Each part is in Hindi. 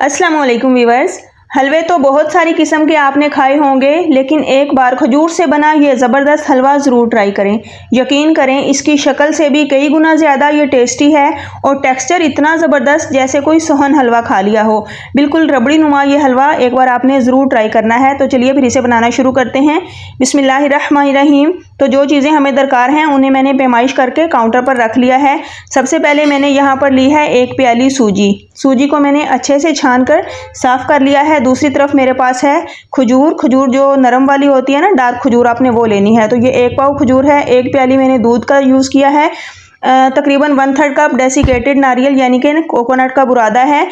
अस्सलाम वालेकुम व्यूअर्स। हलवे तो बहुत सारी किस्म के आपने खाए होंगे, लेकिन एक बार खजूर से बना ये ज़बरदस्त हलवा ज़रूर ट्राई करें। यकीन करें, इसकी शक्ल से भी कई गुना ज़्यादा ये टेस्टी है और टेक्सचर इतना ज़बरदस्त जैसे कोई सोहन हलवा खा लिया हो। बिल्कुल रबड़ी नुमा ये हलवा एक बार आपने ज़रूर ट्राई करना है। तो चलिए फिर इसे बनाना शुरू करते हैं। बिस्मिल्लाहिर्रहमानिर्रहीम। तो जो चीज़ें हमें दरकार हैं उन्हें मैंने पैमाइश करके काउंटर पर रख लिया है। सबसे पहले मैंने यहाँ पर ली है 1 प्याली सूजी को मैंने अच्छे से छान कर साफ़ कर लिया है। दूसरी तरफ मेरे पास है खजूर जो नरम वाली होती है ना, डार्क खजूर, आपने वो लेनी है। तो ये 1 पाव खजूर है। 1 प्याली मैंने दूध का यूज़ किया है। तकरीबन 1/3 कप डेसिकेटेड नारियल यानी कि कोकोनट का बुरादा है।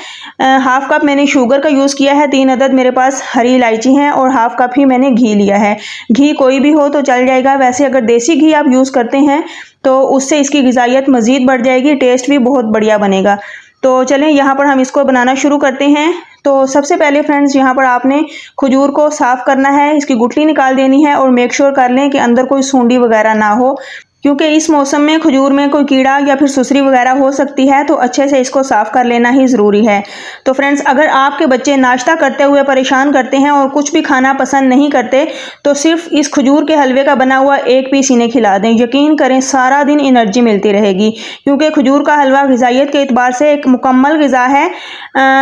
हाफ कप मैंने शुगर का यूज़ किया है। 3 अदद मेरे पास हरी इलायची हैं और हाफ कप ही मैंने घी लिया है। घी कोई भी हो तो चल जाएगा। वैसे अगर देसी घी आप यूज़ करते हैं तो उससे इसकी ग़िज़ाइयत मज़ीद बढ़ जाएगी, टेस्ट भी बहुत बढ़िया बनेगा। तो चलें यहाँ पर हम इसको बनाना शुरू करते हैं। तो सबसे पहले फ्रेंड्स, यहाँ पर आपने खजूर को साफ़ करना है, इसकी गुठली निकाल देनी है और मेक श्योर कर लें कि अंदर कोई सूंडी वगैरह ना हो, क्योंकि इस मौसम में खजूर में कोई कीड़ा या फिर सुसरी वगैरह हो सकती है। तो अच्छे से इसको साफ़ कर लेना ही ज़रूरी है। तो फ्रेंड्स, अगर आपके बच्चे नाश्ता करते हुए परेशान करते हैं और कुछ भी खाना पसंद नहीं करते तो सिर्फ इस खजूर के हलवे का बना हुआ 1 पीस इन्हें खिला दें। यकीन करें, सारा दिन एनर्जी मिलती रहेगी, क्योंकि खजूर का हलवा ग़िज़ाइयत के एतबार से एक मुकम्मल ग़िज़ा है।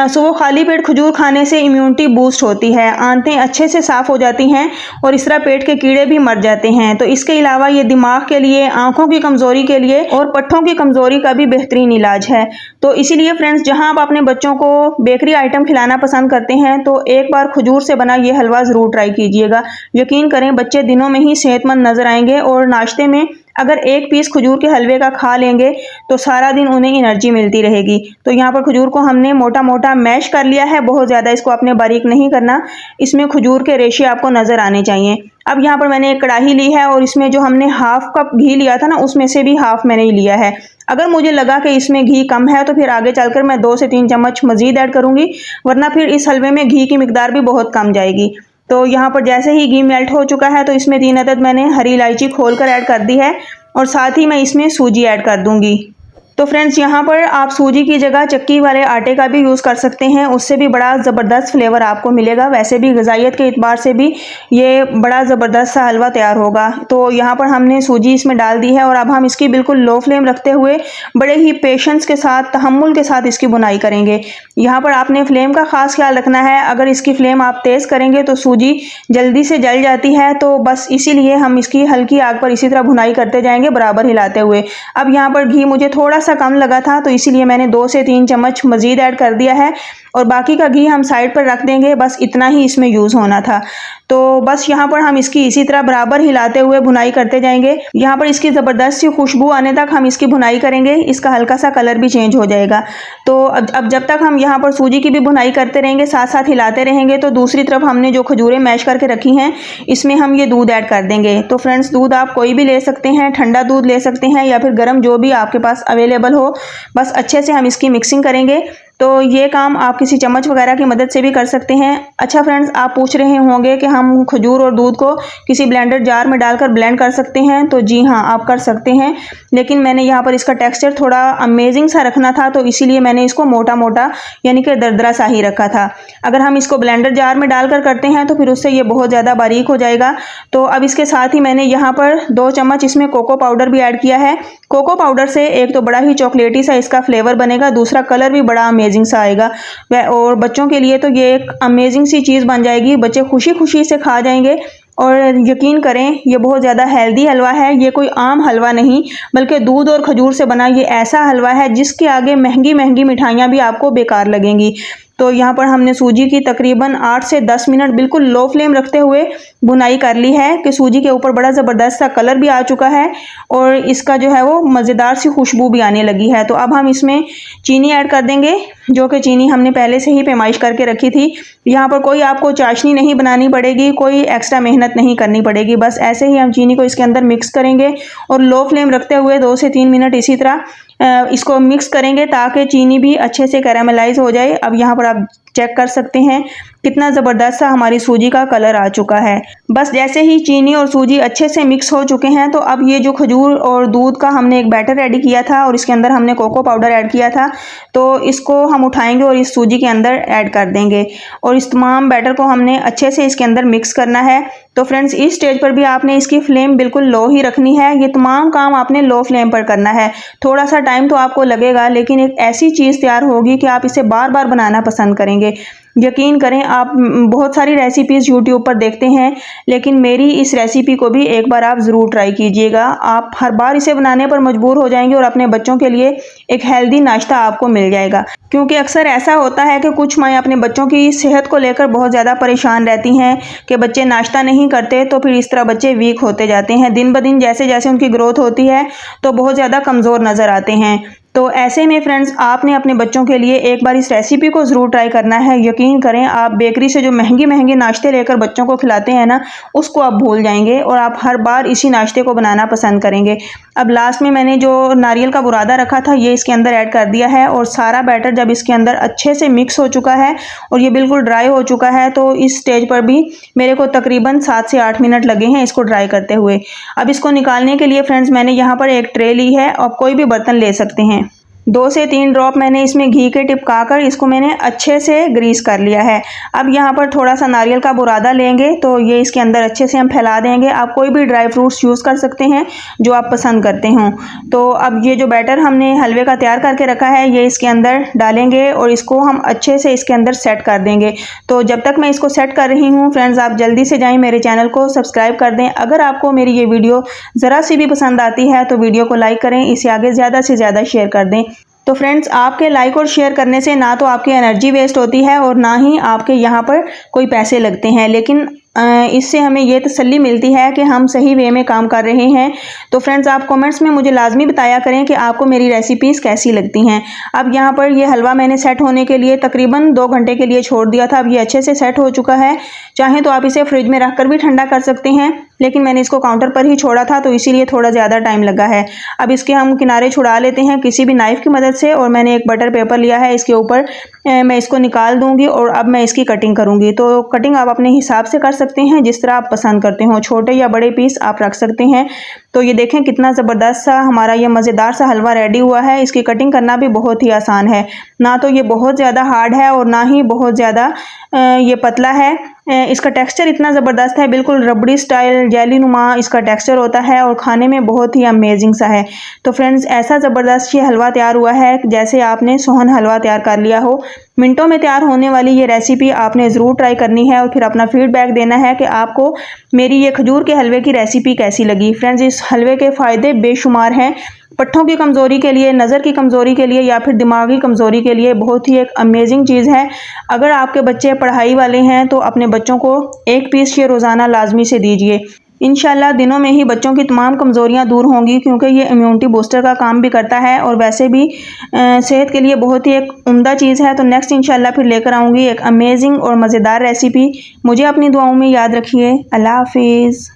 सो वो खाली पेट खजूर खाने से इम्यूनिटी बूस्ट होती है, आंतें अच्छे से साफ़ हो जाती हैं और इस तरह पेट के कीड़े भी मर जाते हैं। तो इसके अलावा ये दिमाग के लिए, आंखों की कमज़ोरी के लिए और पट्ठों की कमज़ोरी का भी बेहतरीन इलाज है। तो इसीलिए फ्रेंड्स, जहां आप अपने बच्चों को बेकरी आइटम खिलाना पसंद करते हैं तो एक बार खजूर से बना ये हलवा ज़रूर ट्राई कीजिएगा। यकीन करें, बच्चे दिनों में ही सेहतमंद नज़र आएंगे और नाश्ते में अगर 1 पीस खजूर के हलवे का खा लेंगे तो सारा दिन उन्हें एनर्जी मिलती रहेगी। तो यहाँ पर खजूर को हमने मोटा मोटा मैश कर लिया है, बहुत ज़्यादा इसको आपने बारीक नहीं करना। इसमें खजूर के रेशे आपको नज़र आने चाहिए। अब यहाँ पर मैंने एक कढ़ाई ली है और इसमें जो हमने हाफ कप घी लिया था ना, उसमें से भी हाफ मैंने ही लिया है। अगर मुझे लगा कि इसमें घी कम है तो फिर आगे चलकर मैं 2 से 3 चम्मच मज़ीद ऐड करूँगी, वरना फिर इस हलवे में घी की मिकदार भी बहुत कम जाएगी। तो यहाँ पर जैसे ही घी मेल्ट हो चुका है तो इसमें 3 अदद मैंने हरी इलायची खोलकर ऐड कर दी है और साथ ही मैं इसमें सूजी ऐड कर दूंगी। तो फ्रेंड्स, यहाँ पर आप सूजी की जगह चक्की वाले आटे का भी यूज़ कर सकते हैं, उससे भी बड़ा ज़बरदस्त फ्लेवर आपको मिलेगा। वैसे भी ग़िज़ाइयत के एतबार से भी ये बड़ा ज़बरदस्त सा हलवा तैयार होगा। तो यहाँ पर हमने सूजी इसमें डाल दी है और अब हम इसकी बिल्कुल लो फ्लेम रखते हुए बड़े ही पेशेंस के साथ, तहम्मुल के साथ इसकी बुनाई करेंगे। यहाँ पर आपने फ्लेम का ख़ास ख्याल रखना है। अगर इसकी फ्लेम आप तेज़ करेंगे तो सूजी जल्दी से जल जाती है, तो बस इसीलिए हम इसकी हल्की आग पर इसी तरह बुनाई करते जाएंगे, बराबर हिलाते हुए। अब यहाँ पर घी मुझे थोड़ा सा कम लगा था तो इसीलिए मैंने 2 से 3 चम्मच मज़ीद ऐड कर दिया है और बाकी का घी हम साइड पर रख देंगे। बस इतना ही इसमें यूज़ होना था। तो बस यहाँ पर हम इसकी इसी तरह बराबर हिलाते हुए भुनाई करते जाएंगे। यहाँ पर इसकी ज़बरदस्त सी खुशबू आने तक हम इसकी भुनाई करेंगे। इसका हल्का सा कलर भी चेंज हो जाएगा। तो अब जब तक हम यहाँ पर सूजी की भी भुनाई करते रहेंगे, साथ साथ हिलाते रहेंगे, तो दूसरी तरफ हमने जो खजूरें मैश करके रखी हैं इसमें हम ये दूध ऐड कर देंगे। तो फ्रेंड्स, दूध आप कोई भी ले सकते हैं, ठंडा दूध ले सकते हैं या फिर गर्म, जो भी आपके पास अवेलेबल हो। बस अच्छे से हम इसकी मिक्सिंग करेंगे। तो ये काम आप किसी चम्मच वगैरह की मदद से भी कर सकते हैं। अच्छा फ्रेंड्स, आप पूछ रहे होंगे कि हम खजूर और दूध को किसी ब्लेंडर जार में डालकर ब्लेंड कर सकते हैं। तो जी हाँ, आप कर सकते हैं, लेकिन मैंने यहाँ पर इसका टेक्सचर थोड़ा अमेजिंग सा रखना था तो इसीलिए मैंने इसको मोटा मोटा यानी कि दरदरा सा ही रखा था। अगर हम इसको ब्लेंडर जार में डालकर करते हैं तो फिर उससे ये बहुत ज़्यादा बारीक हो जाएगा। तो अब इसके साथ ही मैंने यहाँ पर 2 चम्मच इसमें कोको पाउडर भी ऐड किया है। कोको पाउडर से एक तो बड़ा ही चॉकलेटी सा इसका फ्लेवर बनेगा, दूसरा कलर भी बड़ा अमेजिंग सा आएगा और बच्चों के लिए तो ये एक अमेजिंग सी चीज़ बन जाएगी। बच्चे खुशी खुशी से खा जाएंगे और यकीन करें, ये बहुत ज़्यादा हेल्दी हलवा है। ये कोई आम हलवा नहीं, बल्कि दूध और खजूर से बना ये ऐसा हलवा है जिसके आगे महंगी महंगी मिठाइयाँ भी आपको बेकार लगेंगी। तो यहाँ पर हमने सूजी की तकरीबन 8 से 10 मिनट बिल्कुल लो फ्लेम रखते हुए बुनाई कर ली है कि सूजी के ऊपर बड़ा ज़बरदस्त सा कलर भी आ चुका है और इसका जो है वो मज़ेदार सी खुशबू भी आने लगी है। तो अब हम इसमें चीनी ऐड कर देंगे, जो कि चीनी हमने पहले से ही पैमाइश करके रखी थी। यहाँ पर कोई आपको चाशनी नहीं बनानी पड़ेगी, कोई एक्स्ट्रा मेहनत नहीं करनी पड़ेगी। बस ऐसे ही हम चीनी को इसके अंदर मिक्स करेंगे और लो फ्लेम रखते हुए 2 से 3 मिनट इसी तरह इसको मिक्स करेंगे ताकि चीनी भी अच्छे से कैरामलाइज हो जाए। अब यहाँ पर आप चेक कर सकते हैं कितना ज़बरदस्त सा हमारी सूजी का कलर आ चुका है। बस जैसे ही चीनी और सूजी अच्छे से मिक्स हो चुके हैं तो अब ये जो खजूर और दूध का हमने एक बैटर रेडी किया था और इसके अंदर हमने कोको पाउडर ऐड किया था, तो इसको हम उठाएंगे और इस सूजी के अंदर ऐड कर देंगे और इस तमाम बैटर को हमने अच्छे से इसके अंदर मिक्स करना है। तो फ्रेंड्स, इस स्टेज पर भी आपने इसकी फ्लेम बिल्कुल लो ही रखनी है। ये तमाम काम आपने लो फ्लेम पर करना है। थोड़ा सा टाइम तो आपको लगेगा, लेकिन एक ऐसी चीज़ तैयार होगी कि आप इसे बार बार बनाना पसंद करेंगे। यकीन करें, आप बहुत सारी रेसिपीज़ यूट्यूब पर देखते हैं, लेकिन मेरी इस रेसिपी को भी एक बार आप ज़रूर ट्राई कीजिएगा। आप हर बार इसे बनाने पर मजबूर हो जाएंगे और अपने बच्चों के लिए एक हेल्दी नाश्ता आपको मिल जाएगा। क्योंकि अक्सर ऐसा होता है कि कुछ माएँ अपने बच्चों की सेहत को लेकर बहुत ज़्यादा परेशान रहती हैं कि बच्चे नाश्ता नहीं करते, तो फिर इस तरह बच्चे वीक होते जाते हैं। दिन ब दिन जैसे जैसे उनकी ग्रोथ होती है तो बहुत ज़्यादा कमज़ोर नज़र आते हैं। तो ऐसे में फ्रेंड्स, आपने अपने बच्चों के लिए एक बार इस रेसिपी को ज़रूर ट्राई करना है। यकीन करें, आप बेकरी से जो महंगे महंगे नाश्ते लेकर बच्चों को खिलाते हैं ना, उसको आप भूल जाएंगे और आप हर बार इसी नाश्ते को बनाना पसंद करेंगे। अब लास्ट में मैंने जो नारियल का बुरादा रखा था ये इसके अंदर ऐड कर दिया है और सारा बैटर जब इसके अंदर अच्छे से मिक्स हो चुका है और ये बिल्कुल ड्राई हो चुका है, तो इस स्टेज पर भी मेरे को तकरीबन 7 से 8 मिनट लगे हैं इसको ड्राई करते हुए। अब इसको निकालने के लिए फ्रेंड्स, मैंने यहाँ पर एक ट्रे ली है। आप कोई भी बर्तन ले सकते हैं। 2 से 3 ड्रॉप मैंने इसमें घी के टिपकाकर इसको मैंने अच्छे से ग्रीस कर लिया है। अब यहाँ पर थोड़ा सा नारियल का बुरादा लेंगे तो ये इसके अंदर अच्छे से हम फैला देंगे। आप कोई भी ड्राई फ्रूट्स यूज़ कर सकते हैं जो आप पसंद करते हों। तो अब ये जो बैटर हमने हलवे का तैयार करके रखा है ये इसके अंदर डालेंगे और इसको हम अच्छे से इसके अंदर सेट कर देंगे। तो जब तक मैं इसको सेट कर रही हूँ फ्रेंड्स, आप जल्दी से जाएँ मेरे चैनल को सब्सक्राइब कर दें। अगर आपको मेरी ये वीडियो ज़रा सी भी पसंद आती है तो वीडियो को लाइक करें, इसे आगे ज़्यादा से ज़्यादा शेयर कर दें। तो फ्रेंड्स, आपके लाइक और शेयर करने से ना तो आपकी एनर्जी वेस्ट होती है और ना ही आपके यहाँ पर कोई पैसे लगते हैं, लेकिन इससे हमें ये तसल्ली मिलती है कि हम सही वे में काम कर रहे हैं। तो फ्रेंड्स, आप कमेंट्स में मुझे लाजमी बताया करें कि आपको मेरी रेसिपीज़ कैसी लगती हैं। अब यहाँ पर ये हलवा मैंने सेट होने के लिए तकरीबन 2 घंटे के लिए छोड़ दिया था। अब ये अच्छे से सेट हो चुका है। चाहें तो आप इसे फ्रिज में रख कर भी ठंडा कर सकते हैं, लेकिन मैंने इसको काउंटर पर ही छोड़ा था तो इसीलिए थोड़ा ज़्यादा टाइम लगा है। अब इसके हम किनारे छुड़ा लेते हैं किसी भी नाइफ़ की मदद से और मैंने एक बटर पेपर लिया है, इसके ऊपर मैं इसको निकाल दूंगी और अब मैं इसकी कटिंग करूंगी। तो कटिंग आप अपने हिसाब से कर सकते हैं, जिस तरह आप पसंद करते हो। छोटे या बड़े पीस आप रख सकते हैं। तो ये देखें कितना ज़बरदस्त सा हमारा ये मज़ेदार सा हलवा रेडी हुआ है। इसकी कटिंग करना भी बहुत ही आसान है। ना तो ये बहुत ज़्यादा हार्ड है और ना ही बहुत ज़्यादा ये पतला है। इसका टेक्सचर इतना ज़बरदस्त है, बिल्कुल रबड़ी स्टाइल जेली नुमा इसका टेक्सचर होता है और खाने में बहुत ही अमेजिंग सा है। तो फ्रेंड्स, ऐसा ज़बरदस्त ये हलवा तैयार हुआ है जैसे आपने सोहन हलवा तैयार कर लिया हो। मिनटों में तैयार होने वाली ये रेसिपी आपने ज़रूर ट्राई करनी है और फिर अपना फीडबैक देना है कि आपको मेरी ये खजूर के हलवे की रेसिपी कैसी लगी। फ्रेंड्स, इस हलवे के फ़ायदे बेशुमार हैं। पट्ठों की कमज़ोरी के लिए, नज़र की कमज़ोरी के लिए या फिर दिमागी कमज़ोरी के लिए बहुत ही एक अमेजिंग चीज़ है। अगर आपके बच्चे पढ़ाई वाले हैं तो अपने बच्चों को 1 पीस ये रोज़ाना लाजमी से दीजिए। इंशाल्लाह दिनों में ही बच्चों की तमाम कमज़ोरियां दूर होंगी, क्योंकि ये इम्यूनिटी बूस्टर का काम भी करता है और वैसे भी सेहत के लिए बहुत ही एक उम्दा चीज़ है। तो नेक्स्ट इंशाल्लाह फिर लेकर आऊँगी एक अमेजिंग और मज़ेदार रेसिपी। मुझे अपनी दुआओं में याद रखिए। अल्लाह हाफिज़।